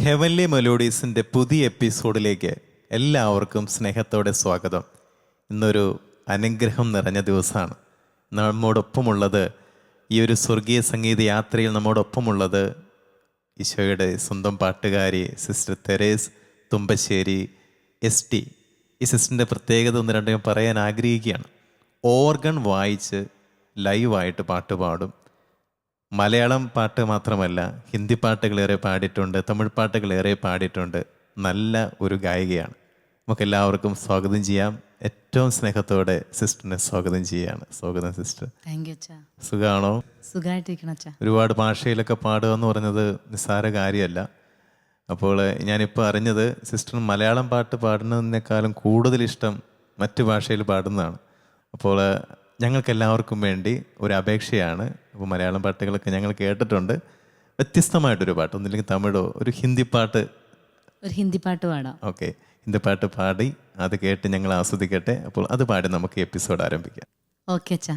Heavenly മെലോഡീസിൻ്റെ പുതിയ എപ്പിസോഡിലേക്ക് എല്ലാവർക്കും സ്നേഹത്തോടെ സ്വാഗതം. ഇന്നൊരു അനുഗ്രഹം നിറഞ്ഞ ദിവസമാണ്. നമ്മോടൊപ്പമുള്ളത്, ഈ ഒരു സ്വർഗീയ സംഗീത യാത്രയിൽ നമ്മോടൊപ്പമുള്ളത് ഈശോയുടെ സ്വന്തം പാട്ടുകാരി സിസ്റ്റർ തെരേസ് തുമ്പശ്ശേരി ST. ഈ സിസ്റ്ററിൻ്റെ പ്രത്യേകത ഒന്ന് രണ്ടും പറയാൻ ആഗ്രഹിക്കുകയാണ്. ഓർഗൺ വായിച്ച് ലൈവായിട്ട് പാട്ട് പാടും. മലയാളം പാട്ട് മാത്രമല്ല, ഹിന്ദി പാട്ടുകളേറെ പാടിയിട്ടുണ്ട്, തമിഴ് പാട്ടുകളേറെ പാടിയിട്ടുണ്ട്. നല്ല ഒരു ഗായികയാണ്. നമുക്കെല്ലാവർക്കും സ്വാഗതം ചെയ്യാം. ഏറ്റവും സ്നേഹത്തോടെ സിസ്റ്ററിനെ സ്വാഗതം ചെയ്യുകയാണ്. സ്വാഗതം സിസ്റ്റർ. താങ്ക് യു അച്ഛാ. സുഖമാണോ? സുഖമായിട്ടിരിക്കണം അച്ഛാ. ഒരുപാട് ഭാഷയിലൊക്കെ പാടുക എന്ന് പറയുന്നത് നിസ്സാര കാര്യമല്ല. അപ്പോൾ ഞാനിപ്പോൾ അറിഞ്ഞത് സിസ്റ്റർ മലയാളം പാട്ട് പാടുന്നതിനേക്കാളും കൂടുതൽ ഇഷ്ടം മറ്റു ഭാഷയിൽ പാടുന്നതാണ്. അപ്പോൾ ഞങ്ങൾക്കെല്ലാവർക്കും വേണ്ടി ഒരു അപേക്ഷയാണ്. ഇപ്പോൾ മലയാളം പാട്ടുകളൊക്കെ ഞങ്ങൾ കേട്ടിട്ടുണ്ട്. വ്യത്യസ്തമായിട്ടൊരു പാട്ട്, ഒന്നില്ലെങ്കിൽ തമിഴോ ഒരു ഹിന്ദി പാട്ട്. ഒരു ഹിന്ദി പാട്ട് പാടാം. ഓക്കെ, ഹിന്ദി പാട്ട് പാടി അത് കേട്ട് ഞങ്ങൾ ആസ്വദിക്കട്ടെ. അപ്പോൾ അത് പാടി നമുക്ക് എപ്പിസോഡ് ആരംഭിക്കാം. ഓക്കെ അച്ഛാ.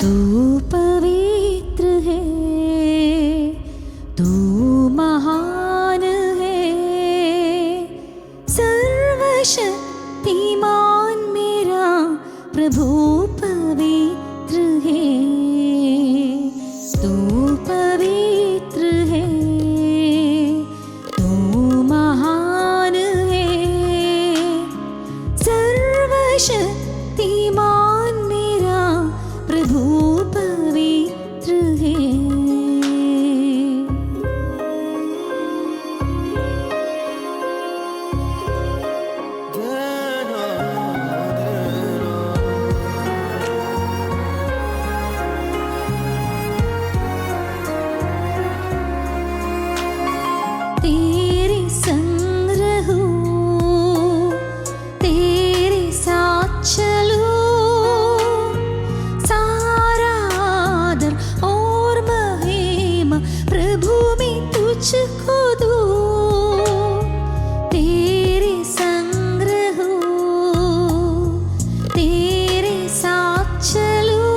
तू पवित्र है, तू महान है, सर्वशक्तिमान मेरा प्रभु पवित्र है। तू पवित्र है, तू महान है, सर्वशक्तिमान मेरा प्रभु पवित्र है। तेरे संग रहूं, तेरे साथ चलूं, सारा आदर और महिमा प्रभु में तुझको दूं। तेरे संग रहूं, तेरे साथ चलूं,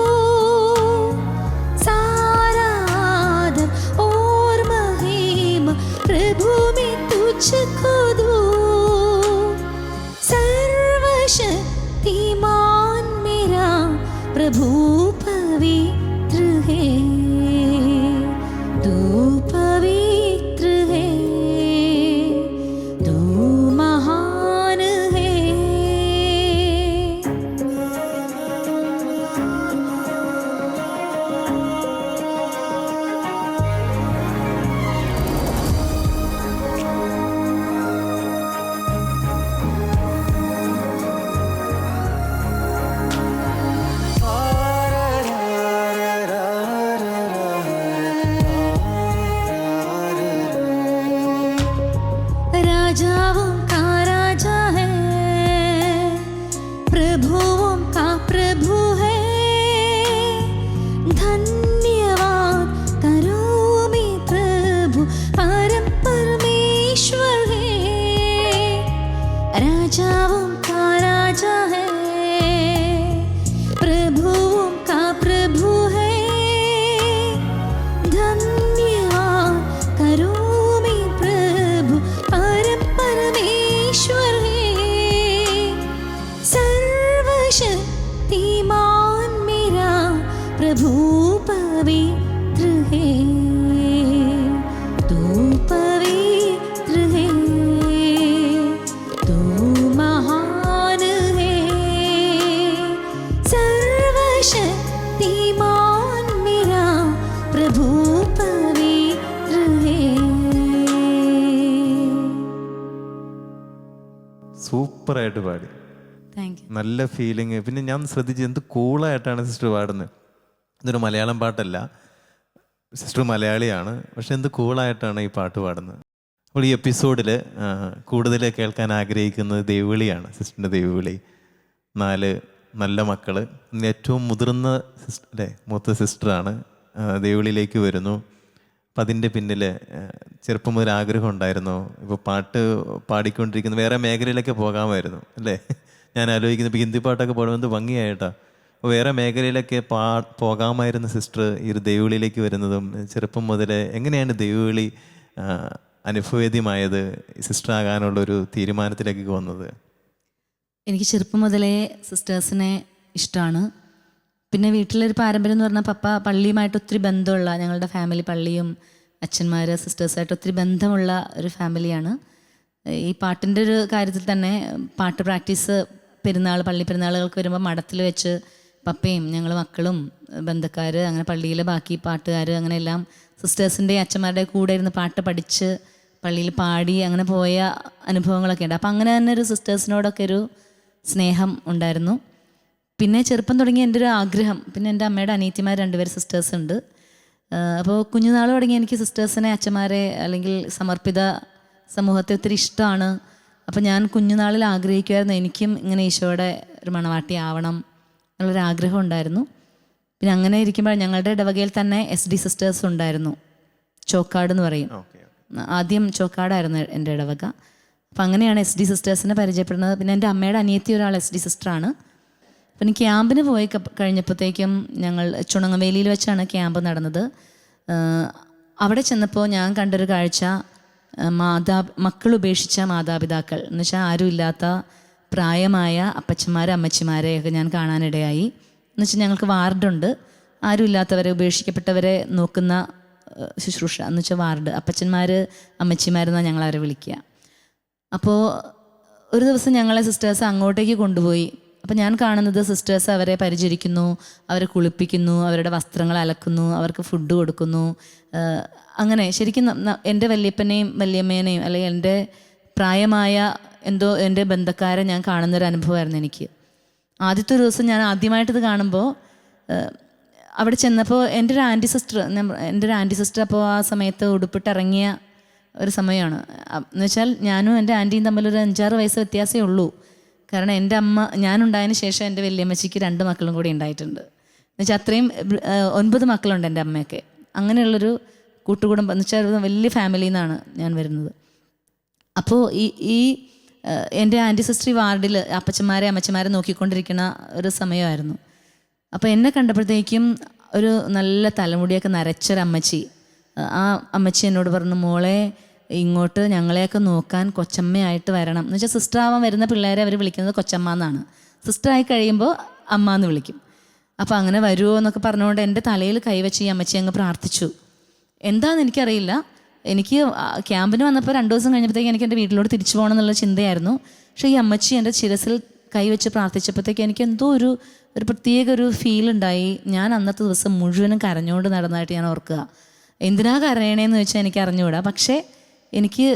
सारा आदर और महिमा प्रभु में तुझको दूं। सर्वशक्तिमान मेरा प्रभु पवित्र है, तू पवित्र है, तू महान है। राजाओं का राजा है, प्रभुओं का प्रभु है, धन्यवाद करो मैं प्रभु परम परमेश्वर है। राजाओं का राजा है, प्रभुओं का प्रभु है, धन्यवाद करो मैं प्रभु परम परमेश्वर है। सर्वशक्तिमान मेरा प्रभु पवित्र है, तू पवित्र है, तू महान है, सर्वशक्तिमान സൂപ്പറായിട്ട് പാടി, താങ്ക് യു. നല്ല ഫീലിങ്. പിന്നെ ഞാൻ ശ്രദ്ധിച്ചു എന്ത് കൂളായിട്ടാണ് സിസ്റ്റർ പാടുന്നത്. ഇതൊരു മലയാളം പാട്ടല്ല, സിസ്റ്റർ മലയാളിയാണ്, പക്ഷെ എന്ത് കൂളായിട്ടാണ് ഈ പാട്ട് പാടുന്നത്. അപ്പോൾ ഈ എപ്പിസോഡിൽ കൂടുതൽ കേൾക്കാൻ ആഗ്രഹിക്കുന്നത് ദൈവവിളിയാണ്, സിസ്റ്ററിൻ്റെ ദൈവവിളി. 4 നല്ല മക്കൾ, ഏറ്റവും മുതിർന്ന സിസ്റ്റർ അല്ലേ, മൂത്ത സിസ്റ്ററാണ്, ദൈവവിളിയിലേക്ക് വരുന്നു. അപ്പം അതിൻ്റെ പിന്നിൽ ചെറുപ്പം മുതൽ ആഗ്രഹം ഉണ്ടായിരുന്നു. ഇപ്പോൾ പാട്ട് പാടിക്കൊണ്ടിരിക്കുന്ന വേറെ മേഖലയിലൊക്കെ പോകാമായിരുന്നു അല്ലേ. ഞാൻ ആലോചിക്കുന്നത് ഇപ്പോൾ ഹിന്ദി പാട്ടൊക്കെ പാടുന്നത് ഭംഗിയായിട്ടാണ്. അപ്പോൾ വേറെ മേഖലയിലൊക്കെ പോകാമായിരുന്ന സിസ്റ്റർ ഈ ഒരു ദൈവവിളിയിലേക്ക് വരുന്നതും ചെറുപ്പം മുതൽ എങ്ങനെയാണ് ദൈവവിളി അനുഭവേദ്യമായത്, സിസ്റ്റർ ആകാനുള്ളൊരു തീരുമാനത്തിലേക്ക് വന്നത്? എനിക്ക് ചെറുപ്പം മുതലേ സിസ്റ്റേഴ്സിനെ ഇഷ്ടമാണ്. പിന്നെ വീട്ടിലൊരു പാരമ്പര്യം എന്ന് പറഞ്ഞാൽ പപ്പ പള്ളിയുമായിട്ട് ഒത്തിരി ബന്ധമുള്ള, ഞങ്ങളുടെ ഫാമിലി പള്ളിയും അച്ഛന്മാർ സിസ്റ്റേഴ്സായിട്ട് ഒത്തിരി ബന്ധമുള്ള ഒരു ഫാമിലിയാണ്. ഈ പാട്ടിൻ്റെ ഒരു കാര്യത്തിൽ തന്നെ പാട്ട് പ്രാക്ടീസ് പള്ളി പെരുന്നാളുകൾക്ക് വരുമ്പോൾ മഠത്തിൽ വെച്ച് പപ്പയും ഞങ്ങൾ മക്കളും ബന്ധുക്കാർ അങ്ങനെ പള്ളിയിലെ ബാക്കി പാട്ടുകാർ അങ്ങനെ എല്ലാം സിസ്റ്റേഴ്സിൻ്റെ അച്ഛന്മാരുടെ കൂടെ ഇരുന്ന് പാട്ട് പഠിച്ച് പള്ളിയിൽ പാടി അങ്ങനെ പോയ അനുഭവങ്ങളൊക്കെ ഉണ്ട്. അപ്പം അങ്ങനെ തന്നെ ഒരു സിസ്റ്റേഴ്സിനോടൊക്കെ ഒരു സ്നേഹം ഉണ്ടായിരുന്നു. പിന്നെ ചെറുപ്പം തുടങ്ങി എൻ്റെ ഒരു ആഗ്രഹം, പിന്നെ എൻ്റെ അമ്മയുടെ അനിയത്തിമാർ 2 പേര് സിസ്റ്റേഴ്സ് ഉണ്ട്. അപ്പോൾ കുഞ്ഞുനാൾ തുടങ്ങി എനിക്ക് സിസ്റ്റേഴ്സിനെ, അച്ഛന്മാരെ അല്ലെങ്കിൽ സമർപ്പിത സമൂഹത്തെ ഒത്തിരി ഇഷ്ടമാണ്. അപ്പോൾ ഞാൻ കുഞ്ഞുനാളിൽ ആഗ്രഹിക്കുമായിരുന്നു എനിക്കും ഇങ്ങനെ ഈശോയുടെ ഒരു മണവാട്ടി ആവണം എന്നുള്ളൊരാഗ്രഹം ഉണ്ടായിരുന്നു. പിന്നെ അങ്ങനെ ഇരിക്കുമ്പോൾ ഞങ്ങളുടെ ഇടവകയിൽ തന്നെ SD സിസ്റ്റേഴ്സ് ഉണ്ടായിരുന്നു, ചോക്കാട് എന്ന് പറയും. ആദ്യം ചോക്കാടായിരുന്നു എൻ്റെ ഇടവക. അപ്പം അങ്ങനെയാണ് SD സിസ്റ്റേഴ്സിനെ പരിചയപ്പെടുന്നത്. പിന്നെ എൻ്റെ അമ്മയുടെ അനിയത്തി ഒരാൾ SD സിസ്റ്ററാണ്. അപ്പം എനിക്ക് ക്യാമ്പിന് പോയി കഴിഞ്ഞപ്പോഴത്തേക്കും ഞങ്ങൾ ചുണങ്ങവേലിയിൽ വെച്ചാണ് ക്യാമ്പ് നടന്നത്. അവിടെ ചെന്നപ്പോൾ ഞാൻ കണ്ടൊരു കാഴ്ച, മക്കൾ ഉപേക്ഷിച്ച മാതാപിതാക്കൾ എന്ന് വെച്ചാൽ ആരും ഇല്ലാത്ത പ്രായമായ അപ്പച്ചന്മാരെ അമ്മച്ചിമാരെയൊക്കെ ഞാൻ കാണാനിടയായി. എന്ന് വെച്ചാൽ ഞങ്ങൾക്ക് വാർഡുണ്ട്, ആരും ഇല്ലാത്തവരെ ഉപേക്ഷിക്കപ്പെട്ടവരെ നോക്കുന്ന ശുശ്രൂഷ എന്ന് വെച്ചാൽ വാർഡ്, അപ്പച്ചന്മാർ അമ്മച്ചിമാരെന്നാണ് ഞങ്ങളവരെ വിളിക്കുക. അപ്പോൾ ഒരു ദിവസം ഞങ്ങളെ സിസ്റ്റേഴ്സ് അങ്ങോട്ടേക്ക് കൊണ്ടുപോയി. അപ്പോൾ ഞാൻ കാണുന്നത് സിസ്റ്റേഴ്സ് അവരെ പരിചരിക്കുന്നു, അവരെ കുളിപ്പിക്കുന്നു, അവരുടെ വസ്ത്രങ്ങൾ അലക്കുന്നു, അവർക്ക് ഫുഡ് കൊടുക്കുന്നു. അങ്ങനെ ശരിക്കും എൻ്റെ വല്യപ്പനെയും വല്യമ്മേനെയും അല്ലെങ്കിൽ എൻ്റെ പ്രായമായ എൻ്റെ ബന്ധക്കാരെ ഞാൻ കാണുന്നൊരു അനുഭവമായിരുന്നു എനിക്ക്. ആദ്യത്തെ ഒരു ദിവസം ഞാൻ ആദ്യമായിട്ടിത് കാണുമ്പോൾ അവിടെ ചെന്നപ്പോൾ എൻ്റെ ഒരു ആൻറ്റി സിസ്റ്റർ അപ്പോൾ ആ സമയത്ത് ഉടുപ്പിട്ടിറങ്ങിയ ഒരു സമയമാണ്. എന്ന് വെച്ചാൽ ഞാനും എൻ്റെ ആൻറ്റിയും തമ്മിലൊരു 5-6 വയസ്സ് വ്യത്യാസമേ ഉള്ളൂ. കാരണം എൻ്റെ അമ്മ, ഞാനുണ്ടായതിന് ശേഷം എൻ്റെ വല്യമ്മച്ചിക്ക് 2 മക്കളും കൂടി ഉണ്ടായിട്ടുണ്ട്. എന്നുവെച്ചാൽ അത്രയും 9 മക്കളുണ്ട് എൻ്റെ അമ്മയൊക്കെ. അങ്ങനെയുള്ളൊരു കൂട്ടുകുടുംബം എന്ന് വെച്ചാൽ വലിയ ഫാമിലിയിൽ നിന്നാണ് ഞാൻ വരുന്നത്. അപ്പോൾ ഈ എൻ്റെ ആൻറ്റി സിസ്റ്റർ വാർഡിൽ അപ്പച്ചന്മാരെ അമ്മച്ചന്മാരെ നോക്കിക്കൊണ്ടിരിക്കുന്ന ഒരു സമയമായിരുന്നു. അപ്പോൾ എന്നെ കണ്ടപ്പോഴത്തേക്കും ഒരു നല്ല തലമുടിയൊക്കെ നരച്ചൊരമ്മച്ചി, ആ അമ്മച്ചി എന്നോട് പറഞ്ഞു, മോളെ ഇങ്ങോട്ട് ഞങ്ങളെയൊക്കെ നോക്കാൻ കൊച്ചമ്മയായിട്ട് വരണം. എന്ന് വെച്ചാൽ സിസ്റ്റർ ആവാൻ വരുന്ന പിള്ളേരെ അവർ വിളിക്കുന്നത് കൊച്ചമ്മ എന്നാണ്. സിസ്റ്ററായി കഴിയുമ്പോൾ അമ്മ എന്ന് വിളിക്കും. അപ്പോൾ അങ്ങനെ വരുമോ എന്നൊക്കെ പറഞ്ഞുകൊണ്ട് എൻ്റെ തലയിൽ കൈവച്ച് ഈ അമ്മച്ചി അങ്ങ് പ്രാർത്ഥിച്ചു. എന്താണെന്ന് എനിക്കറിയില്ല. എനിക്ക് ക്യാമ്പിന് വന്നപ്പോൾ 2 ദിവസം കഴിഞ്ഞപ്പോഴത്തേക്ക് എനിക്ക് എൻ്റെ വീട്ടിലോട്ട് തിരിച്ചു പോകണം എന്നുള്ള ചിന്തയായിരുന്നു. പക്ഷേ ഈ അമ്മച്ചി എൻ്റെ ശിരസിൽ കൈവച്ച് പ്രാർത്ഥിച്ചപ്പോഴത്തേക്ക് എനിക്ക് എന്തോ ഒരു പ്രത്യേക ഒരു ഫീൽ ഉണ്ടായി. ഞാൻ അന്നത്തെ ദിവസം മുഴുവനും കരഞ്ഞുകൊണ്ട് നടന്നതായിട്ട് ഞാൻ ഓർക്കുക. എന്തിനാ കരയണേന്ന് വെച്ചാൽ എനിക്ക് അറിഞ്ഞുകൂടാ. പക്ഷേ എനിക്ക്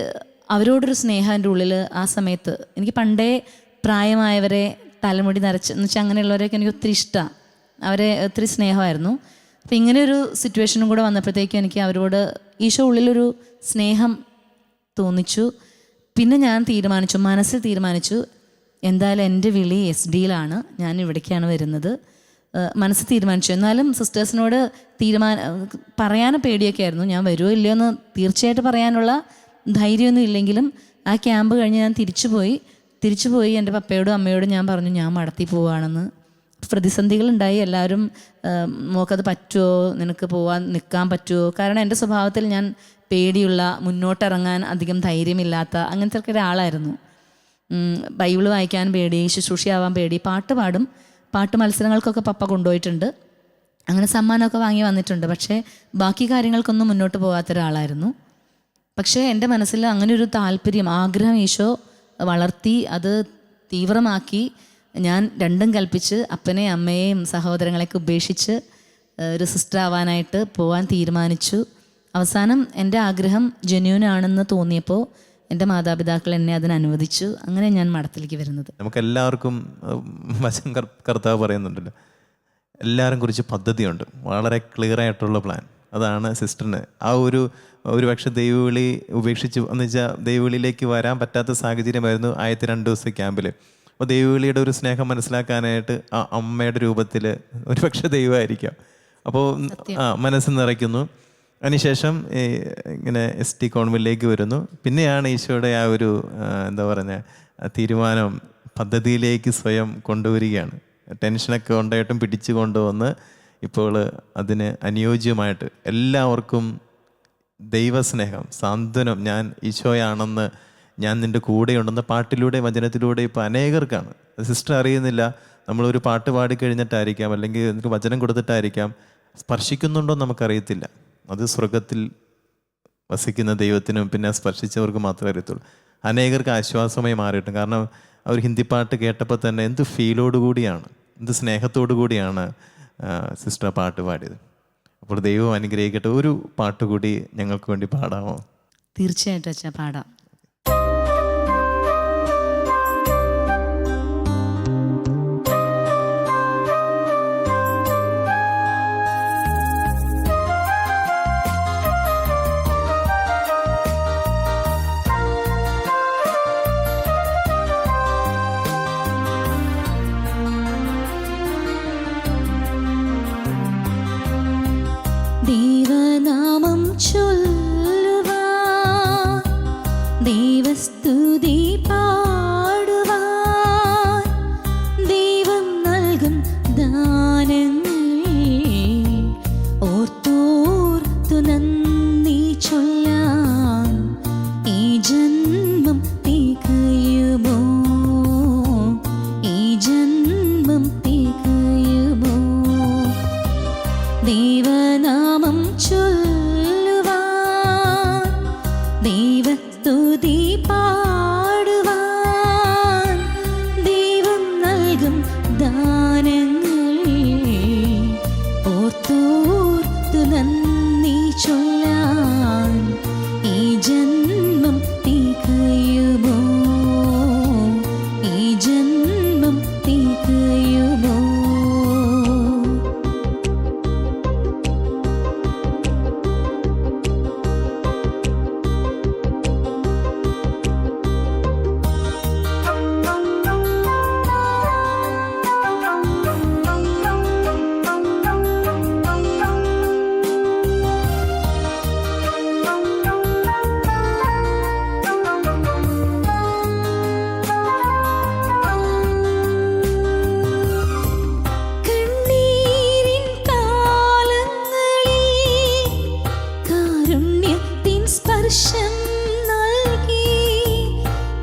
അവരോടൊരു സ്നേഹം എൻ്റെ ഉള്ളിൽ ആ സമയത്ത്, എനിക്ക് പണ്ടേ പ്രായമായവരെ തലമുടി നരച്ച് എന്ന് വെച്ചാൽ അങ്ങനെയുള്ളവരെയൊക്കെ എനിക്ക് ഒത്തിരി ഇഷ്ടമാണ്, അവരെ ഒത്തിരി സ്നേഹമായിരുന്നു. അപ്പം ഇങ്ങനെ ഒരു സിറ്റുവേഷനും കൂടെ വന്നപ്പോഴത്തേക്കും എനിക്ക് അവരോട് ഈശോ ഉള്ളിലൊരു സ്നേഹം തോന്നിച്ചു. പിന്നെ ഞാൻ മനസ്സിൽ തീരുമാനിച്ചു എന്തായാലും എൻ്റെ വിളി SD-യിലാണ്, ഞാൻ ഇവിടേക്കാണ് വരുന്നത് മനസ്സ് തീരുമാനിച്ചു. എന്നാലും സിസ്റ്റേഴ്സിനോട് പറയാനും പേടിയൊക്കെ ആയിരുന്നു. ഞാൻ വരുമോ ഇല്ലയോ എന്ന് തീർച്ചയായിട്ടും പറയാനുള്ള ധൈര്യമൊന്നും ഇല്ലെങ്കിലും ആ ക്യാമ്പ് കഴിഞ്ഞ് ഞാൻ തിരിച്ചു പോയി എൻ്റെ പപ്പയോടും അമ്മയോടും ഞാൻ പറഞ്ഞു ഞാൻ മഠത്തിൽ പോവുകയാണെന്ന്. പ്രതിസന്ധികളുണ്ടായി. എല്ലാവരും മോക്കത് പറ്റുമോ, നിനക്ക് നിൽക്കാൻ പറ്റുമോ? കാരണം എൻ്റെ സ്വഭാവത്തിൽ ഞാൻ പേടിയുള്ള, മുന്നോട്ടിറങ്ങാൻ അധികം ധൈര്യമില്ലാത്ത അങ്ങനത്തെ ഒക്കെ ഒരാളായിരുന്നു. ബൈബിള് വായിക്കാൻ പേടി, ശുശ്രൂഷയാവാൻ പേടി. പാട്ട് മത്സരങ്ങൾക്കൊക്കെ പപ്പ കൊണ്ടുപോയിട്ടുണ്ട്, അങ്ങനെ സമ്മാനമൊക്കെ വാങ്ങി വന്നിട്ടുണ്ട്. പക്ഷേ ബാക്കി കാര്യങ്ങൾക്കൊന്നും മുന്നോട്ട് പോകാത്ത ഒരാളായിരുന്നു. പക്ഷേ എൻ്റെ മനസ്സിൽ അങ്ങനെ ഒരു താല്പര്യം, ആഗ്രഹം ഈശോ വളർത്തി, അത് തീവ്രമാക്കി. ഞാൻ രണ്ടും കൽപ്പിച്ച് അപ്പനെയും അമ്മയെയും സഹോദരങ്ങളെയൊക്കെ ഉപേക്ഷിച്ച് ഒരു സിസ്റ്റർ ആവാനായിട്ട് പോകാൻ തീരുമാനിച്ചു. അവസാനം എൻ്റെ ആഗ്രഹം ജെന്യൂനാണെന്ന് തോന്നിയപ്പോൾ എൻ്റെ മാതാപിതാക്കൾ എന്നെ അതിന് അനുവദിച്ചു. അങ്ങനെ ഞാൻ മഠത്തിലേക്ക് വരുന്നത്. നമുക്കെല്ലാവർക്കും വചനം കർത്താവ് പറയുന്നുണ്ടല്ലോ, എല്ലാവരും കുറിച്ച് പദ്ധതിയുണ്ട്, വളരെ ക്ലിയർ ആയിട്ടുള്ള പ്ലാൻ. അതാണ് സിസ്റ്ററിന് ആ ഒരു പക്ഷേ ദൈവവിളി ഉപേക്ഷിച്ച് എന്ന് വെച്ചാൽ ദൈവവിളിയിലേക്ക് വരാൻ പറ്റാത്ത സാഹചര്യമായിരുന്നു ആദ്യത്തെ 2 ദിവസത്തെ ക്യാമ്പിൽ. അപ്പോൾ ദൈവവിളിയുടെ ഒരു സ്നേഹം മനസ്സിലാക്കാനായിട്ട് ആ അമ്മയുടെ രൂപത്തിൽ ഒരു പക്ഷേ ദൈവമായിരിക്കാം. അപ്പോൾ മനസ്സ് നിറയ്ക്കുന്നു. അതിനുശേഷം ഇങ്ങനെ ST കോൺവെന്റിലേക്ക് വരുന്നു. പിന്നെയാണ് ഈശോയുടെ ആ ഒരു എന്താ പറഞ്ഞ തീരുമാനം പദ്ധതിയിലേക്ക് സ്വയം കൊണ്ടുവരികയാണ്. ടെൻഷനൊക്കെ ഉണ്ടായിട്ടും പിടിച്ചു കൊണ്ടുവന്ന് ഇപ്പോൾ അതിന് അനുയോജ്യമായിട്ട് എല്ലാവർക്കും ദൈവസ്നേഹം, സാന്ത്വനം, ഞാൻ ഈശോയാണെന്ന്, ഞാൻ നിൻ്റെ കൂടെയുണ്ടെന്ന പാട്ടിലൂടെ വചനത്തിലൂടെ ഇപ്പോൾ അനേകർക്കാണ്. സിസ്റ്റർ അറിയുന്നില്ല, നമ്മളൊരു പാട്ട് പാടിക്കഴിഞ്ഞിട്ടായിരിക്കാം, അല്ലെങ്കിൽ എനിക്ക് വചനം കൊടുത്തിട്ടായിരിക്കാം, സ്പർശിക്കുന്നുണ്ടോ നമുക്കറിയത്തില്ല. അത് സ്വർഗത്തിൽ വസിക്കുന്ന ദൈവത്തിനും പിന്നെ സ്പർശിച്ചവർക്ക് മാത്രമേ അറിയത്തുള്ളൂ. അനേകർക്ക് ആശ്വാസമായി മാറിയിട്ടും. കാരണം അവർ ഹിന്ദി പാട്ട് കേട്ടപ്പോൾ തന്നെ എന്ത് ഫീലോടുകൂടിയാണ്, എന്ത് സ്നേഹത്തോടു കൂടിയാണ് സിസ്റ്റർ പാട്ട് പാടിയത്. അപ്പോൾ ദൈവം അനുഗ്രഹിക്കട്ടെ. ഒരു പാട്ടുകൂടി ഞങ്ങൾക്ക് വേണ്ടി പാടാമോ? തീർച്ചയായിട്ടും അച്ഛാ, പാടാം. ദൈവനാമം ചൊല്ലുവാൻ, ദൈവസ്തുതി പാടുവാൻ, ദൈവം നൽകും ദാനങ്ങൾ ഓർത്തോർത്തു നന്ദി ചൊല്ലാൻ ഈ ജന്മം തികയുമോ, ഈ ജന്മം തികയുമോ? ദൈവനാമം ചൊല്ലുവാൻ, ദൈവസ്തുതി പാടുവാൻ, ദൈവം നൽകും ദാനങ്ങൾ ഓർത്തോർത്തു നന്ദി ചൊല്ലാൻ ഈ ജന്മം തികയുമോ, ഈ ജന്മം തികയുമോ? കണ്ണീരിൻ കാലങ്ങളിൽ കാരുണ്യത്തിൻ സ്പർശം നൽകി,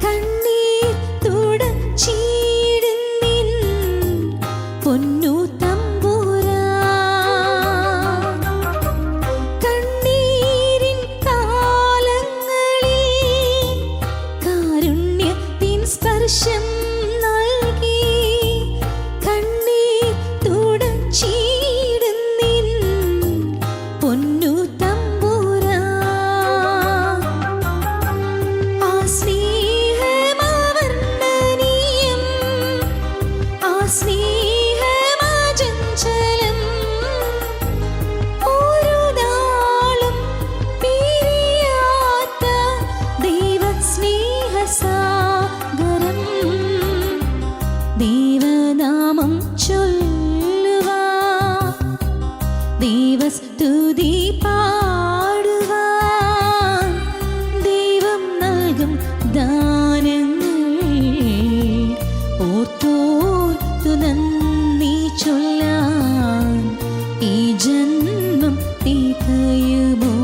കണ്ണീർ തുടച്ചിടുന്നിൻ പൊന്നു തമ്പുരാൻ. കണ്ണീരിൻ കാലങ്ങളിൽ കാരുണ്യത്തിൻ സ്പർശം നൽകി, കണ്ണീർ തുടച്ചിടുന്നിൻ പൊന്നു തമ്പുരാൻ. ആ സ്നേഹമവർണ്ണനീയം, ആ സ്നേഹമചഞ്ചലം, ഒരു നാളും പിരിയാത്ത ദൈവസ്നേഹസാഗരം. ദൈവനാമം ചൊല്ലുവാൻ, ദൈവസ്തുതി പാടുവാൻ, ദൈവം നൽകും ദാനങ്ങൾ ഓർത്തോർത്തു നന്ദി ചൊല്ലാൻ ഈ ജന്മം തികയുമോ,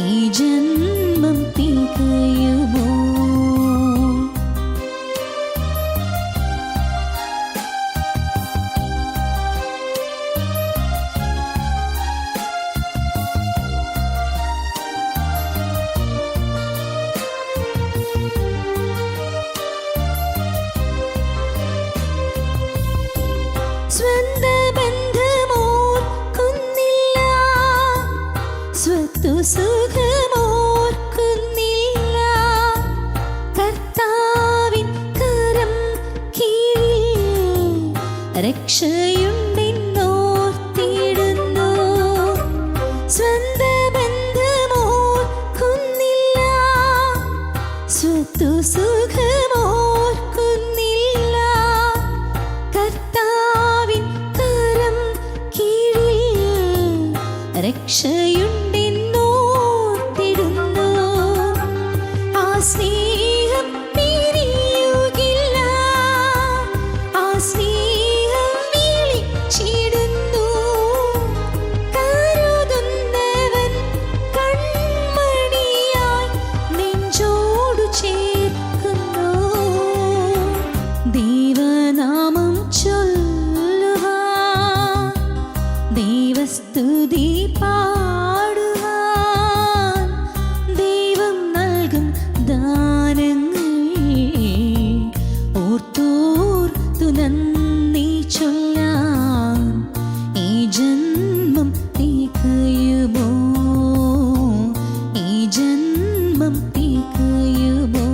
ഈ ജന്മം തികയുമോ? സ്വന്ത ബന്ധമോർക്കുന്നില്ല, സ്വത്തു സുഖമോർക്കുന്നില്ല, രക്ഷയുണ്ടെന്നോർത്തിടുന്നു. സ്വന്ത ബന്ധമോർക്കുന്നില്ല, സ്വത്തു സുഖമോർക്കുന്നില്ല. കർത്താവിൻ കരം കീഴിൽ രക്ഷയുണ്ടെന്നോർത്തിടുന്നു. ആ സ്നേഹം പിരിയുകില്ല, ആ സ്നേഹം വിളിച്ചിടുന്നു. കരുതുന്നവൻ കൺമണിയായി നെഞ്ചോടു ചേർക്കുന്നു. ദൈവനാമം ചൊല്ലുവാൻ, ദൈവസ്തുതി പാടുവാൻ, ദൈവം നൽകും ദാനങ്ങൾ ഓർത്തോർത്തു നന്ദി ചൊല്ലാൻ ഈ ജന്മം തികയുമോ, ഈ ജന്മം തികയുമോ.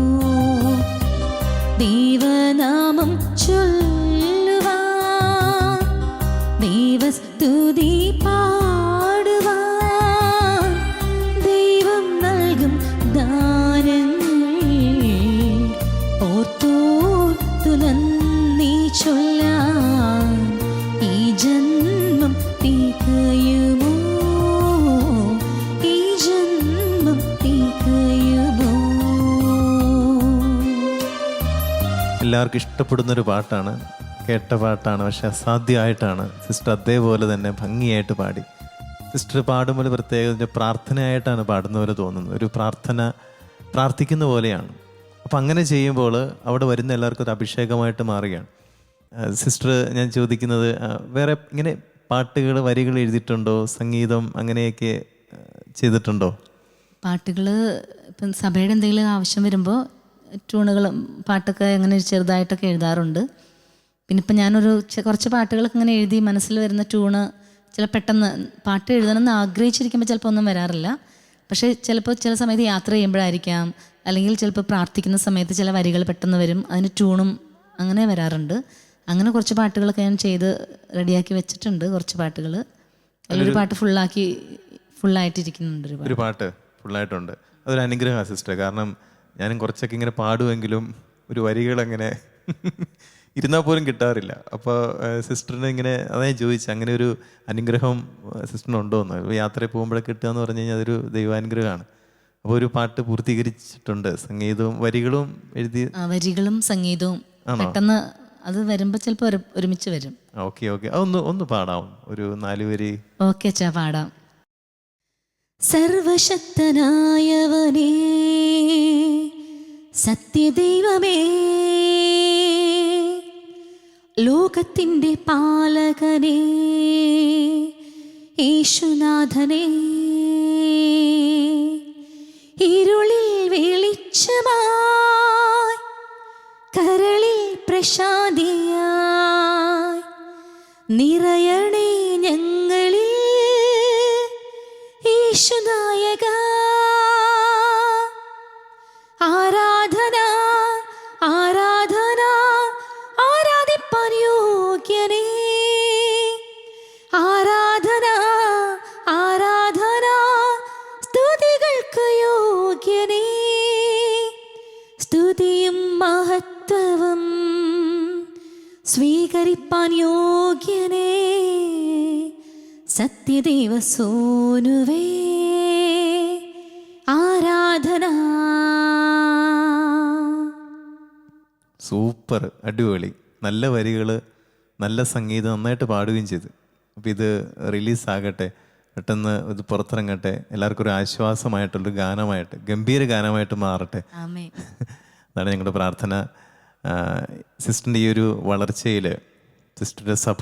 ദൈവനാമം ചൊല്ലുവാൻ, ദൈവസ്തുതി പാടുവാൻ, ദൈവം നൽകും ദാനങ്ങൾ ഓർത്തോർത്തു നന്ദി ചൊല്ലാൻ ഈ ജന്മം തികയുമോ, ഈ ജന്മം തികയുമോ. എല്ലാവർക്കും ഇഷ്ടപ്പെടുന്നൊരു പാട്ടാണ്, കേട്ട പാട്ടാണ്, പക്ഷെ അസാധ്യമായിട്ടാണ് സിസ്റ്റർ അതേപോലെ തന്നെ ഭംഗിയായിട്ട് പാടി. സിസ്റ്റർ പാടുമ്പോൾ പ്രത്യേക പ്രാർത്ഥനയായിട്ടാണ് പാടുന്ന പോലെ തോന്നുന്നത്. ഒരു പ്രാർത്ഥിക്കുന്ന പോലെയാണ്. അപ്പം അങ്ങനെ ചെയ്യുമ്പോൾ അവിടെ വരുന്ന എല്ലാവർക്കും ഒരു അഭിഷേകമായിട്ട് മാറുകയാണ്. സിസ്റ്റർ, ഞാൻ ചോദിക്കുന്നത്, വേറെ ഇങ്ങനെ പാട്ടുകൾ വരികൾ എഴുതിയിട്ടുണ്ടോ? സംഗീതം അങ്ങനെയൊക്കെ ചെയ്തിട്ടുണ്ടോ? പാട്ടുകൾ ഇപ്പം സഭയുടെ എന്തെങ്കിലും ആവശ്യം വരുമ്പോൾ ട്യൂണുകളും പാട്ടൊക്കെ അങ്ങനെ ചെറുതായിട്ടൊക്കെ എഴുതാറുണ്ട്. പിന്നെ ഇപ്പം ഞാനൊരു കുറച്ച് പാട്ടുകളൊക്കെ ഇങ്ങനെ എഴുതി മനസ്സിൽ വരുന്ന ട്യൂണ് ചില പെട്ടെന്ന് പാട്ട് എഴുതണമെന്ന് ആഗ്രഹിച്ചിരിക്കുമ്പോൾ ചിലപ്പോൾ ഒന്നും വരാറില്ല. പക്ഷേ ചിലപ്പോൾ ചില സമയത്ത് യാത്ര ചെയ്യുമ്പോഴായിരിക്കാം, അല്ലെങ്കിൽ ചിലപ്പോൾ പ്രാർത്ഥിക്കുന്ന സമയത്ത് ചില വരികൾ പെട്ടെന്ന് വരും, അതിന് ട്യൂണും അങ്ങനെ വരാറുണ്ട്. അങ്ങനെ കുറച്ച് പാട്ടുകളൊക്കെ ഞാൻ ചെയ്ത് റെഡിയാക്കി വെച്ചിട്ടുണ്ട്. കുറച്ച് പാട്ടുകൾ, അതിലൊരു പാട്ട് ഫുള്ളായിട്ടിരിക്കുന്നുണ്ട്. ഒരു പാട്ട് ഫുള്ളായിട്ടുണ്ട്. അതൊരു അനുഗ്രഹമാണ് സിസ്റ്റർ. കാരണം ഞാനും കുറച്ചൊക്കെ ഇങ്ങനെ പാടുമെങ്കിലും ഒരു വരികളങ്ങനെ ഇരുന്നാൽ പോലും കിട്ടാറില്ല. അപ്പോൾ സിസ്റ്ററിന് ഇങ്ങനെ അതാ ചോദിച്ചത്, അങ്ങനെ ഒരു അനുഗ്രഹം സിസ്റ്ററിനുണ്ടോയെന്ന്. യാത്രയിൽ പോകുമ്പോഴൊക്കെ കിട്ടുക എന്ന് പറഞ്ഞു കഴിഞ്ഞാൽ അതൊരു ദൈവാനുഗ്രഹമാണ്. അപ്പോൾ ഒരു പാട്ട് പൂർത്തീകരിച്ചിട്ടുണ്ട്, സംഗീതവും വരികളും എഴുതി. വരികളും സംഗീതവും പെട്ടെന്ന് അത് വരുമ്പോൾ ചിലപ്പോൾ ഒരുമിച്ച് വരും. ഓക്കെ ഓക്കെ, ഒന്ന് പാടാം, ഒരു 4 വരി. ഓക്കെ അച്ഛാ, പാടാം. സർവശക്തനായവനേ, സത്യദൈവമേ, ലോകത്തിൻ്റെ പാലകനേ, യേശുനാഥനേ, ഇരുളിൽ വെളിച്ചമായി, കരളിൽ പ്രശാന്തിയായി നിറയണേ ഞങ്ങളിൽ യേശുനായക. ആരാധന ആരാധന ആരാധിപ്പാൻ യോഗ്യനേ, ആരാധന ആരാധന സ്തുതികൾക്ക് യോഗ്യനേ, സ്തുതിയും മഹത്വവും സ്വീകരിപ്പാൻ യോഗ്യനേ, സത്യദേവ സോനുവേ ആരാധന. സൂപ്പർ, അടിപൊളി, നല്ല വരികൾ, നല്ല സംഗീതം, നന്നായിട്ട് പാടുകയും ചെയ്തു. അപ്പോൾ ഇത് റിലീസാകട്ടെ, പെട്ടെന്ന് ഇത് പുറത്തിറങ്ങട്ടെ, എല്ലാവർക്കും ഒരു ആശ്വാസമായിട്ടുള്ളൊരു ഗാനമായിട്ട്, ഗംഭീര ഗാനമായിട്ട് മാറട്ടെ. ആമേൻ. അതാണ് ഞങ്ങളുടെ പ്രാർത്ഥന. സിസ്റ്ററിൻ്റെ ഈ ഒരു വളർച്ചയിൽ സിസ്റ്ററുടെ സഭ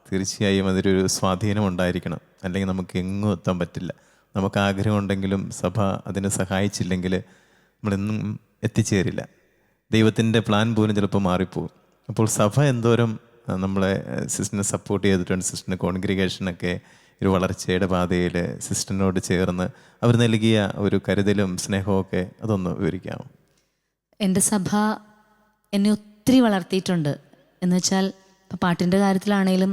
തീർച്ചയായും അതിലൊരു സ്വാധീനം ഉണ്ടായിരിക്കണം, അല്ലെങ്കിൽ നമുക്ക് എങ്ങും എത്താൻ പറ്റില്ല. നമുക്ക് ആഗ്രഹമുണ്ടെങ്കിലും സഭ അതിനെ സഹായിച്ചില്ലെങ്കിൽ നമ്മളെന്നും എത്തിച്ചേരില്ല. ദൈവത്തിൻ്റെ പ്ലാൻ പോലും ചിലപ്പോൾ മാറിപ്പോകും. അപ്പോൾ സഭ എന്തോരം നമ്മളെ സിസ്റ്ററിനെ സപ്പോർട്ട് ചെയ്തിട്ടുണ്ട്. സിസ്റ്ററിൻ്റെ കോൺഗ്രിഗേഷനൊക്കെ ഒരു വളർച്ചയുടെ പാതയിൽ സിസ്റ്ററിനോട് ചേർന്ന് അവർ നൽകിയ ഒരു കരുതലും സ്നേഹമൊക്കെ അതൊന്ന് വിവരിക്കാമോ? എൻ്റെ സഭ എന്നെ ഒത്തിരി വളർത്തിയിട്ടുണ്ട്. എന്ന് വെച്ചാൽ ഇപ്പം പാട്ടിൻ്റെ കാര്യത്തിലാണേലും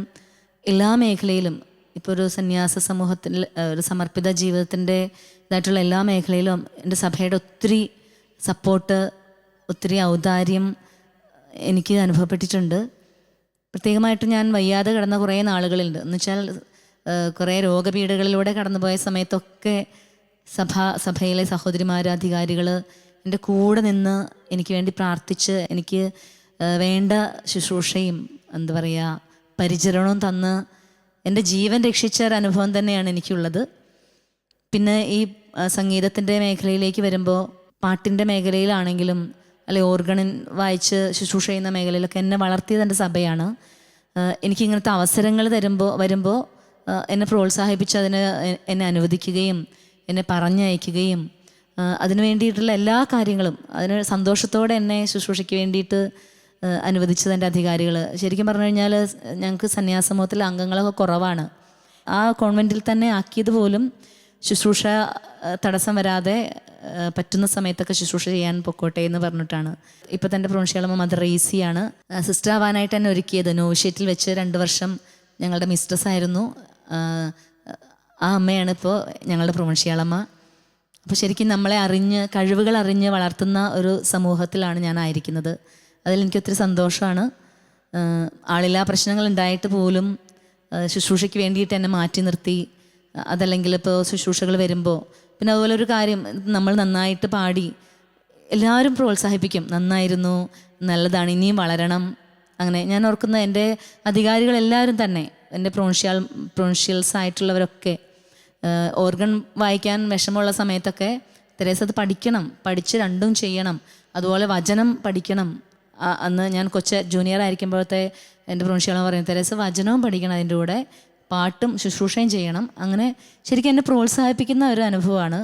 എല്ലാ മേഖലയിലും ഇപ്പോൾ ഒരു സന്യാസ സമൂഹത്തിൽ ഒരു സമർപ്പിത ജീവിതത്തിൻ്റെ ഇതായിട്ടുള്ള എല്ലാ മേഖലയിലും എൻ്റെ സഭയുടെ ഒത്തിരി സപ്പോർട്ട്, ഒത്തിരി ഔദാര്യം എനിക്ക് അനുഭവപ്പെട്ടിട്ടുണ്ട്. പ്രത്യേകമായിട്ട് ഞാൻ വയ്യാതെ കിടന്ന കുറേ നാളുകളുണ്ട്. എന്നുവെച്ചാൽ കുറേ രോഗപീഠകളിലൂടെ കടന്നുപോയ സമയത്തൊക്കെ സഭയിലെ സഹോദരിമാർ, അധികാരികൾ എൻ്റെ കൂടെ നിന്ന് എനിക്ക് വേണ്ടി പ്രാർത്ഥിച്ച് എനിക്ക് വേണ്ട ശുശ്രൂഷയും എന്താ പറയുക പരിചരണവും തന്ന് എൻ്റെ ജീവൻ രക്ഷിച്ച ഒരു അനുഭവം തന്നെയാണ് എനിക്കുള്ളത്. പിന്നെ ഈ സംഗീതത്തിൻ്റെ മേഖലയിലേക്ക് വരുമ്പോൾ പാട്ടിൻ്റെ മേഖലയിലാണെങ്കിലും അല്ലെ ഓർഗണിൻ വായിച്ച് ശുശ്രൂഷ ചെയ്യുന്ന മേഖലയിലൊക്കെ എന്നെ വളർത്തിയത് എൻ്റെ സഭയാണ്. എനിക്കിങ്ങനത്തെ അവസരങ്ങൾ വരുമ്പോൾ എന്നെ പ്രോത്സാഹിപ്പിച്ച് എന്നെ അനുവദിക്കുകയും എന്നെ പറഞ്ഞയക്കുകയും അതിനു വേണ്ടിയിട്ടുള്ള എല്ലാ കാര്യങ്ങളും അതിന് സന്തോഷത്തോടെ എന്നെ ശുശ്രൂഷയ്ക്ക് വേണ്ടിയിട്ട് അനുവദിച്ചത് അധികാരികൾ. ശരിക്കും പറഞ്ഞു കഴിഞ്ഞാൽ ഞങ്ങൾക്ക് സന്യാസമൂഹത്തിൽ അംഗങ്ങളൊക്കെ കുറവാണ്. ആ കോൺവെൻറ്റിൽ തന്നെ ആക്കിയത് പോലും ശുശ്രൂഷ തടസ്സം വരാതെ പറ്റുന്ന സമയത്തൊക്കെ ശുശ്രൂഷ ചെയ്യാൻ പൊക്കോട്ടെ എന്ന് പറഞ്ഞിട്ടാണ്. ഇപ്പം തൻ്റെ പ്രൊവിൻഷ്യലമ്മ മദർ റേസിയാണ് സിസ്റ്റർ ആവാനായിട്ട് എന്നെ ഒരുക്കിയത്. നോവിഷ്യേറ്റിൽ വെച്ച് 2 വർഷം ഞങ്ങളുടെ മിസ്ട്രസ് ആയിരുന്നു. ആ അമ്മയാണ് ഇപ്പോൾ ഞങ്ങളുടെ പ്രൊവിൻഷ്യലമ്മ. അപ്പോൾ ശരിക്കും നമ്മളെ കഴിവുകൾ അറിഞ്ഞ് വളർത്തുന്ന ഒരു സമൂഹത്തിലാണ് ഞാനായിരിക്കുന്നത്. അതിലെനിക്ക് ഒത്തിരി സന്തോഷമാണ്. ആളില്ലാ പ്രശ്നങ്ങൾ ഉണ്ടായിട്ട് പോലും ശുശ്രൂഷയ്ക്ക് വേണ്ടിയിട്ട് എന്നെ മാറ്റി നിർത്തി. അതല്ലെങ്കിൽ ഇപ്പോൾ ശുശ്രൂഷകൾ വരുമ്പോൾ പിന്നെ അതുപോലെ ഒരു കാര്യം, നമ്മൾ നന്നായിട്ട് പാടി എല്ലാവരും പ്രോത്സാഹിപ്പിക്കും, നന്നായിരുന്നു, നല്ലതാണ്, ഇനിയും വളരണം. അങ്ങനെ ഞാൻ ഓർക്കുന്ന എൻ്റെ അധികാരികളെല്ലാവരും തന്നെ, എൻ്റെ പ്രൊവിൻഷ്യൽസ് ആയിട്ടുള്ളവരൊക്കെ ഓർഗൺ വായിക്കാൻ വിഷമമുള്ള സമയത്തൊക്കെ തെരേസ അത് പഠിക്കണം, പഠിച്ച് രണ്ടും ചെയ്യണം, അതുപോലെ വചനം പഠിക്കണം. അന്ന് ഞാൻ ജൂനിയർ ആയിരിക്കുമ്പോഴത്തെ എൻ്റെ പ്രൊവിൻഷ്യലമ്മ പറയുന്നത്, തെരേസ വചനവും പഠിക്കണം, അതിൻ്റെ കൂടെ പാട്ടും ശുശ്രൂഷയും ചെയ്യണം. അങ്ങനെ ശരിക്കും എന്നെ പ്രോത്സാഹിപ്പിക്കുന്ന ഒരു അനുഭവമാണ്.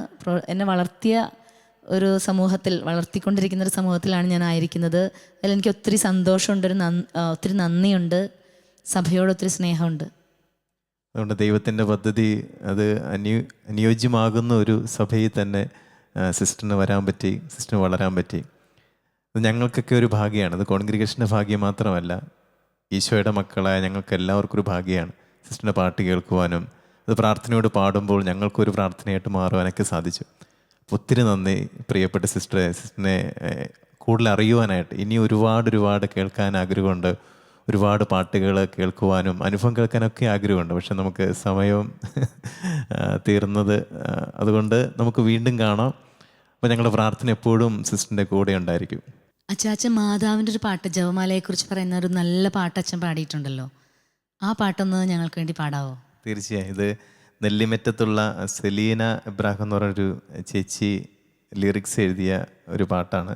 എന്നെ വളർത്തിയ ഒരു സമൂഹത്തിൽ, വളർത്തിക്കൊണ്ടിരിക്കുന്ന ഒരു സമൂഹത്തിലാണ് ഞാൻ ആയിരിക്കുന്നത്. അതിലെനിക്ക് ഒത്തിരി സന്തോഷമുണ്ട്, ഒത്തിരി നന്ദിയുണ്ട്, സഭയോട് ഒത്തിരി സ്നേഹമുണ്ട്. അതുകൊണ്ട് ദൈവത്തിൻ്റെ പദ്ധതി അത് അനുയോജ്യമാകുന്ന ഒരു സഭയിൽ തന്നെ സിസ്റ്ററിന് വരാൻ പറ്റി, സിസ്റ്ററിന് വളരാൻ പറ്റി. അത് ഞങ്ങൾക്കൊക്കെ ഒരു ഭാഗ്യമാണ്. അത് കോൺഗ്രിഗേഷൻ്റെ ഭാഗ്യം മാത്രമല്ല, ഈശോയുടെ മക്കളായ ഞങ്ങൾക്ക് എല്ലാവർക്കും ഒരു ഭാഗ്യമാണ് സിസ്റ്ററിൻ്റെ പാട്ട് കേൾക്കുവാനും അത് പ്രാർത്ഥനയോട് പാടുമ്പോൾ ഞങ്ങൾക്കൊരു പ്രാർത്ഥനയായിട്ട് മാറുവാനൊക്കെ സാധിച്ചു. ഒത്തിരി നന്ദി പ്രിയപ്പെട്ട സിസ്റ്ററിനെ കൂടുതൽ അറിയുവാനായിട്ട്. ഇനി ഒരുപാട് കേൾക്കാൻ ആഗ്രഹമുണ്ട്, ഒരുപാട് പാട്ടുകൾ കേൾക്കുവാനും അനുഭവം കേൾക്കാനൊക്കെ ആഗ്രഹമുണ്ട്. പക്ഷെ നമുക്ക് സമയവും തീർന്നത്, അതുകൊണ്ട് നമുക്ക് വീണ്ടും കാണാം. അപ്പോൾ ഞങ്ങളുടെ പ്രാർത്ഥന എപ്പോഴും സിസ്റ്ററിൻ്റെ കൂടെ ഉണ്ടായിരിക്കും. അച്ചാച്ചൻ മാതാവിൻ്റെ ഒരു പാട്ട്, ജപമാലയെക്കുറിച്ച് പറയുന്ന ഒരു നല്ല പാട്ട് അച്ഛൻ പാടിയിട്ടുണ്ടല്ലോ. ആ പാട്ടൊന്ന് ഞങ്ങൾക്ക് വേണ്ടി പാടാവോ? തീർച്ചയായും. ഇത് നെല്ലിമറ്റത്തുള്ള സെലീന ഇബ്രാഹിം എന്ന് പറഞ്ഞൊരു ചേച്ചി ലിറിക്സ് എഴുതിയ ഒരു പാട്ടാണ്.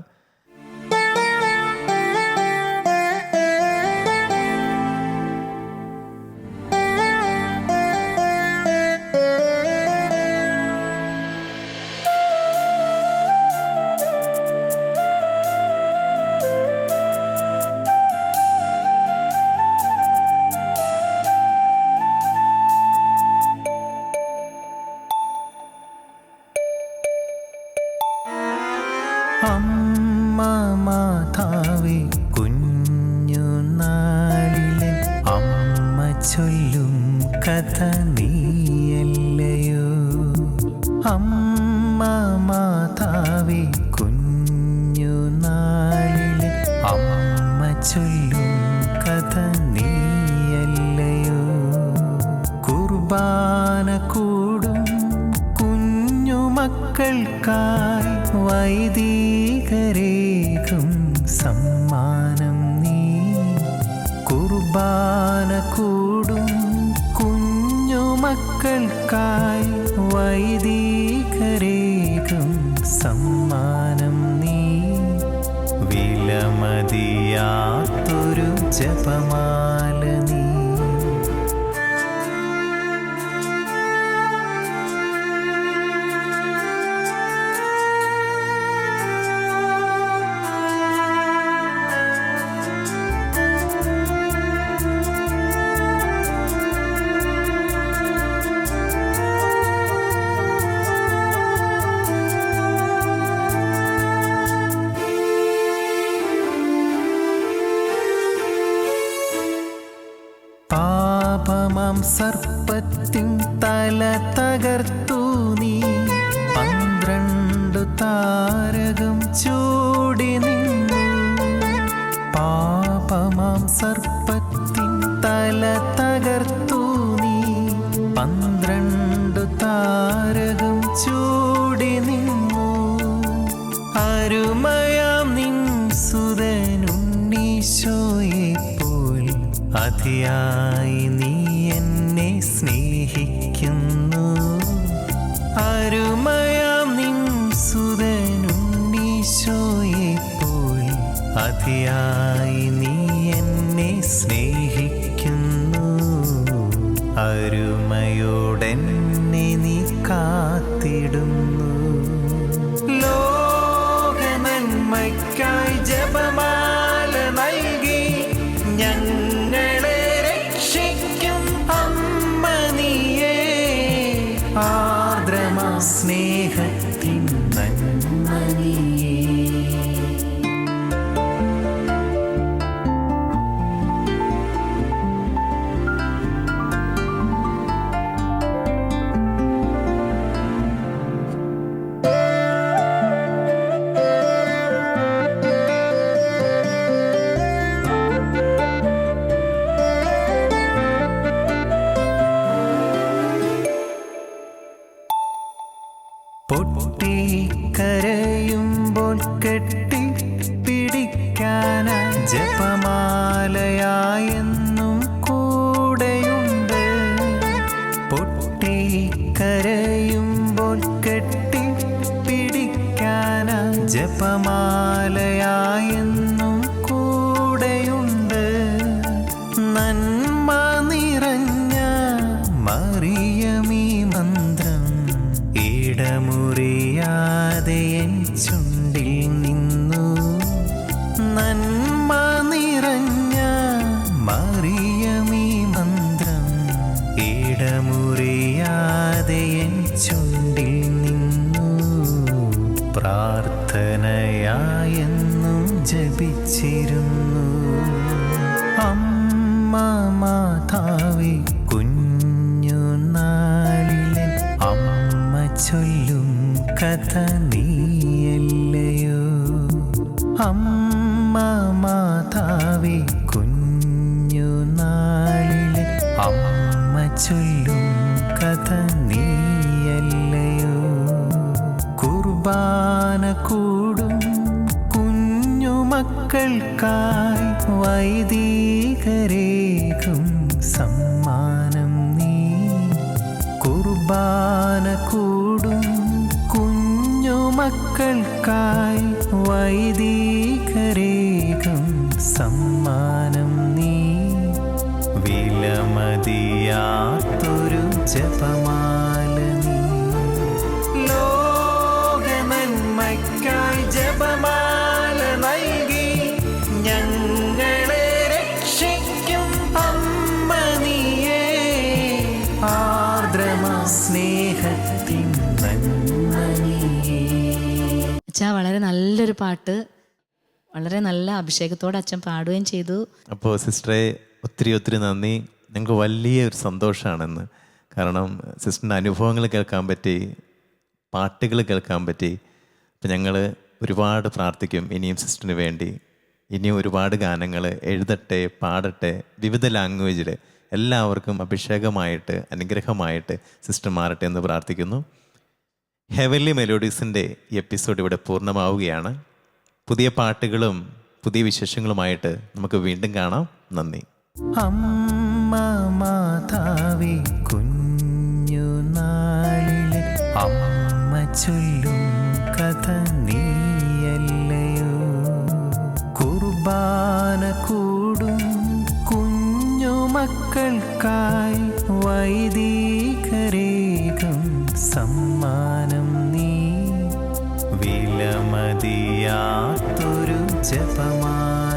അമ്മ മാതാവേ കുഞ്ഞുനാളിലെ അമ്മ ചൊല്ലും കഥ നീയല്ലയോ. അമ്മ മാതാവേ കുഞ്ഞുനാളിലെ അമ്മ ചൊല്ലും കഥ നീയല്ലയോ. കുർബാന കൂടും കുഞ്ഞുമക്കൾക്കായി വൈദികരേകും സമ്മാനം നീ. കുർബാന കൂടും കുഞ്ഞുമക്കൾക്കായി വൈദികരേകും സമ്മാനം നീ. വിലമതിയാത്തൊരു ജപമാല നീ. പാപമാം സർപ്പത്തിൻ തല തകർത്തു നീ 12 താരകം ചൂടി നിന്നു. പാപമാം സർപ്പത്തിൻ തല തകർത്തു നീ 12 താരകം ചൂടി നിന്നു. അരുമയാം നിൻ സുതനുണ്ണീശോയെ പോൽ അതിയായി നീ എന്നെ സ്നേഹിക്കുന്നു. അരുമയാം നിൻ സുതനുണ്ണീശോയെ പോൽ അതിയായി നീ എന്നെ സ്നേഹിക്കുന്നു. അരുമയോടെന്നെ നീ കാത്തിടുന്നു. ലോകനന്മയ്ക്കായി ജപമാല നൽകി ഞങ്ങളെ രക്ഷിക്കും അമ്മ നീയേ. ആർദ്രമാ സ്നേഹത്തിൻ നന്മ നീയേ. പൊട്ടിക്കരയുമ്പോൾ കെട്ടി പിടിക്കാനാ ജപമാലയായെന്നും കൂടെയുണ്ട്. പൊട്ടിക്കരയുമ്പോൾ കെട്ടി പിടിക്കാനാ ജപമാലയായെന്നും കൂടെയുണ്ട്. നന്മ നിറഞ്ഞ മറിയമീ മന്ത്രം ഇടമുറിയാതെ എൻ ചുണ്ടിൽ നിന്നു. നന്മ നിറഞ്ഞ മറിയമീ മന്ത്രം ഇടമുറിയാതെ എൻ ചുണ്ടിൽ നിന്നു. പ്രാർത്ഥനയായെന്നും ജപിച്ചിരുന്നു. അമ്മ മാതാവേ കുഞ്ഞുനാളിലെ അമ്മ ചൊല്ലും കഥ നീയല്ലയോ. അമ്മ മാതാവേ കുഞ്ഞുനാളിലെ അമ്മ ചൊല്ലും കഥ നീയല്ലയോ. കുർബാന കൂടും കുഞ്ഞുമക്കൾക്കായി വൈദികരേകും സമ്മാനം നീ. കുർബാന കൂടും കുഞ്ഞുമക്കൾക്കായി വൈദികരേകും സമ്മാനം നീ. വിലമതിയാത്തൊരു ജപമാല നീ. ലോകനന്മയ്ക്കായി ജപമാല നൽകി ഞങ്ങളെ രക്ഷിക്കും അമ്മ നീയേ. ആർദ്രമാ സ്നേഹത്തിൻ നന്മ നീയേ. അച്ഛാ വളരെ നല്ലൊരു പാട്ട്, വളരെ നല്ല അഭിഷേകത്തോടെ അച്ഛൻ പാടുകയും ചെയ്തു. അപ്പോൾ സിസ്റ്ററെ ഒത്തിരി ഒത്തിരി നന്ദി. ഞങ്ങൾക്ക് വലിയ ഒരു സന്തോഷമാണെന്ന്. കാരണം സിസ്റ്ററിൻ്റെ അനുഭവങ്ങൾ കേൾക്കാൻ പറ്റി, പാട്ടുകൾ കേൾക്കാൻ പറ്റി. അപ്പം ഞങ്ങൾ ഒരുപാട് പ്രാർത്ഥിക്കും ഇനിയും സിസ്റ്ററിന് വേണ്ടി. ഇനിയും ഒരുപാട് ഗാനങ്ങൾ എഴുതട്ടെ, പാടട്ടെ, വിവിധ ലാംഗ്വേജിൽ എല്ലാവർക്കും അഭിഷേകമായിട്ട് അനുഗ്രഹമായിട്ട് സിസ്റ്റർ മാറട്ടെ എന്ന് പ്രാർത്ഥിക്കുന്നു. ഹെവൻലി മെലോഡീസിൻ്റെ ഈ എപ്പിസോഡ് ഇവിടെ പൂർണ്ണമാവുകയാണ്. പുതിയ പാട്ടുകളും പുതിയ വിശേഷങ്ങളുമായിട്ട് നമുക്ക് വീണ്ടും കാണാം. നന്ദി. അമ്മ മാതാവേ കുഞ്ഞുനാളിലെ അമ്മ ചൊല്ലും കഥ നീയല്ലയോ. കുർബാന കൂടും കുഞ്ഞുമക്കൾക്കായി വൈദികരേകും സമ്മാനം നീ. വിലമതിയാത്തൊരു ജപമാല